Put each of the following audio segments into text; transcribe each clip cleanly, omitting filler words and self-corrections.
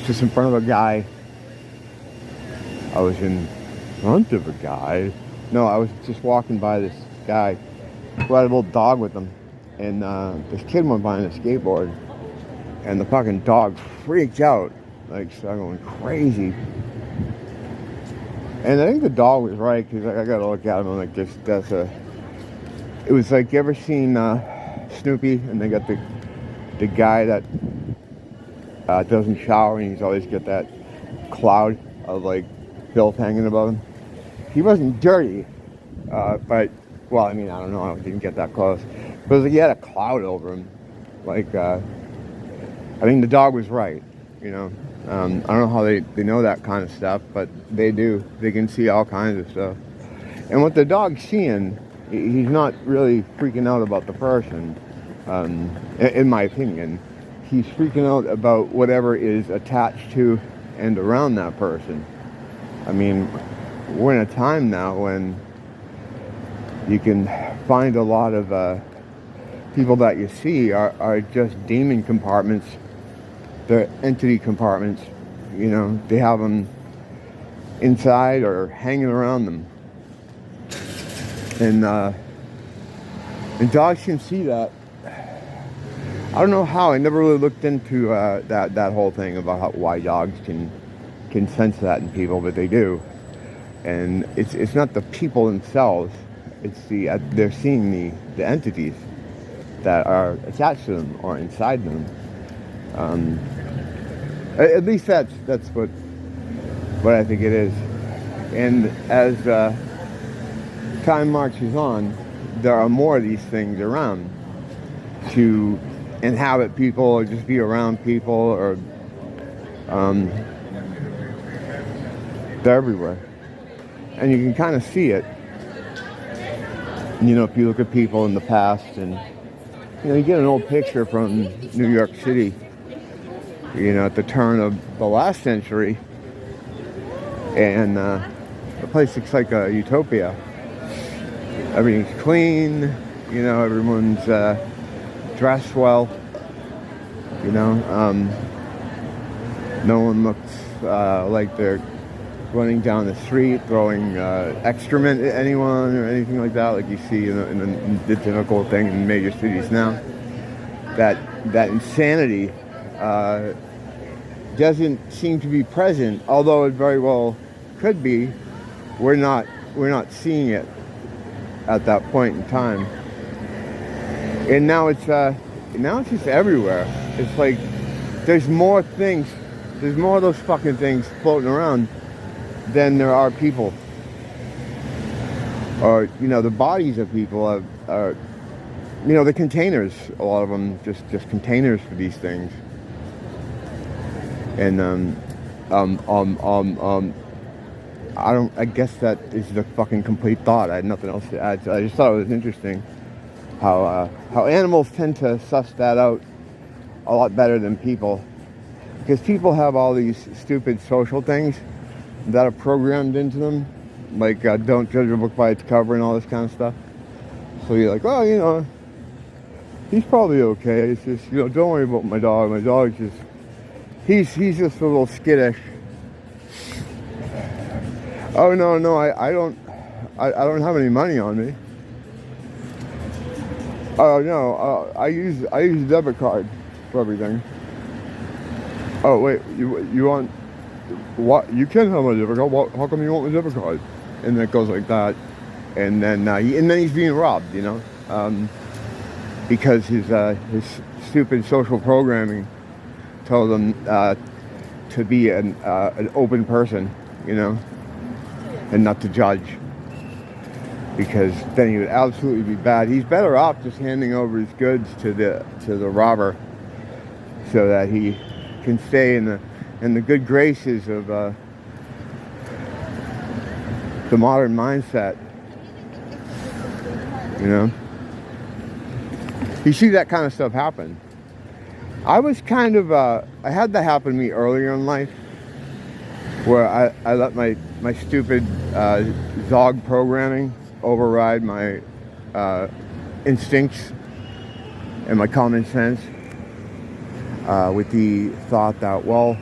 just in front of a guy. I was in front of a guy. No, I was just walking by this guy who had a little dog with him. And this kid went by on a skateboard. And the fucking dog freaked out. Like, started going crazy. And I think the dog was right, because I gotta look at him and like, that's a... It was like, you ever seen Snoopy? And they got the guy that doesn't shower, and he's always got that cloud of like filth hanging above him. He wasn't dirty, but, well, I mean, I don't know, I didn't get that close. But it was like he had a cloud over him. Like, I mean, the dog was right, you know. I don't know how they know that kind of stuff, but they do. They can see all kinds of stuff. And what the dog's seeing, he's not really freaking out about the person, in my opinion. He's freaking out about whatever is attached to and around that person. I mean, we're in a time now when you can find a lot of people that you see are just demon compartments. They're entity compartments. You know, they have them inside or hanging around them. And dogs can see that. I don't know how. I never really looked into that whole thing about why dogs can sense that in people, but they do. And it's not the people themselves. It's they're seeing the entities that are attached to them or inside them. At least that's what I think it is. And as time marches on, there are more of these things around to inhabit people or just be around people, or they're everywhere. And you can kind of see it. You know, if you look at people in the past, and you know, you get an old picture from New York City, you know, at the turn of the last century, and the place looks like a utopia. Everything's clean, you know, everyone's dressed well, you know, no one looks like they're running down the street throwing excrement at anyone or anything like that, like you see in the typical thing in major cities now. That insanity doesn't seem to be present, although it very well could be. We're not seeing it at that point in time. And now it's just everywhere. It's like there's more things, there's more of those fucking things floating around than there are people. Or, you know, the bodies of people are you know, the containers, a lot of them just containers for these things. And I guess that is the fucking complete thought. I had nothing else to add. I just thought it was interesting how animals tend to suss that out a lot better than people, because people have all these stupid social things that are programmed into them, like don't judge a book by its cover and all this kind of stuff. So you're like, oh, you know, he's probably okay. It's just, you know, don't worry about my dog. My dog's just, he's just a little skittish. Oh no, I don't have any money on me. Oh no, I use a debit card for everything. Oh wait, you want what? You can have my debit card. How come you want my debit card? And it goes like that, and then he's being robbed, you know, because his stupid social programming told him to be an open person, you know, and not to judge, because then he would absolutely be bad. He's better off just handing over his goods to the robber, so that he can stay in the good graces of the modern mindset. You know, you see that kind of stuff happen. I was kind of I had that happen to me earlier in life, where I let my stupid dog programming override my instincts and my common sense, with the thought that, well,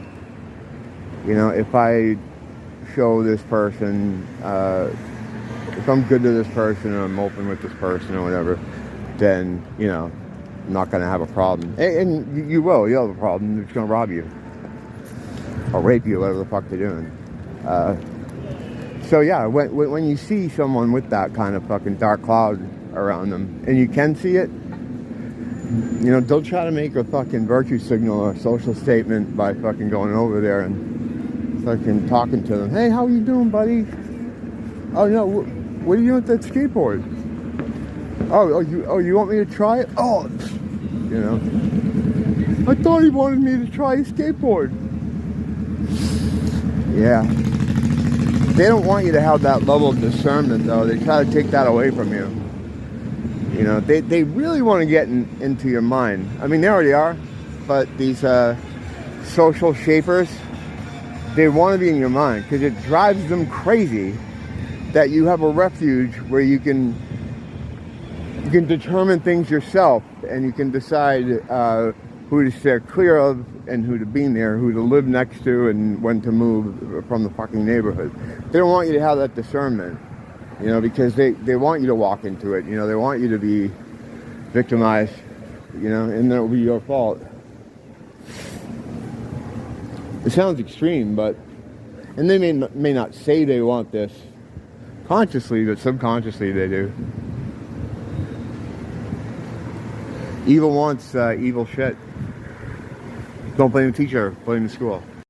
You know, if I show this person, if I'm good to this person and I'm open with this person or whatever, then, you know, I'm not going to have a problem. And you will. You'll have a problem. They're just going to rob you. Or rape you, whatever the fuck they're doing. So yeah, when you see someone with that kind of fucking dark cloud around them, and you can see it, you know, don't try to make a fucking virtue signal or a social statement by fucking going over there and fucking talking to them. Hey, how you doing, buddy? Oh, no, what are you doing with that skateboard? Oh, you want me to try it? Oh, you know. I thought he wanted me to try his skateboard. Yeah. They don't want you to have that level of discernment, though. They try to take that away from you. You know, they really want to get into your mind. I mean, they already are, but these social shapers, they want to be in your mind because it drives them crazy that you have a refuge where you can determine things yourself, and you can decide who to steer clear of and who to be near, who to live next to, and when to move from the fucking neighborhood. They don't want you to have that discernment, you know, because they want you to walk into it, you know, they want you to be victimized, you know, and then it'll be your fault. It sounds extreme, but, and they may not say they want this consciously, but subconsciously they do. Evil wants evil shit. Don't blame the teacher, blame the school.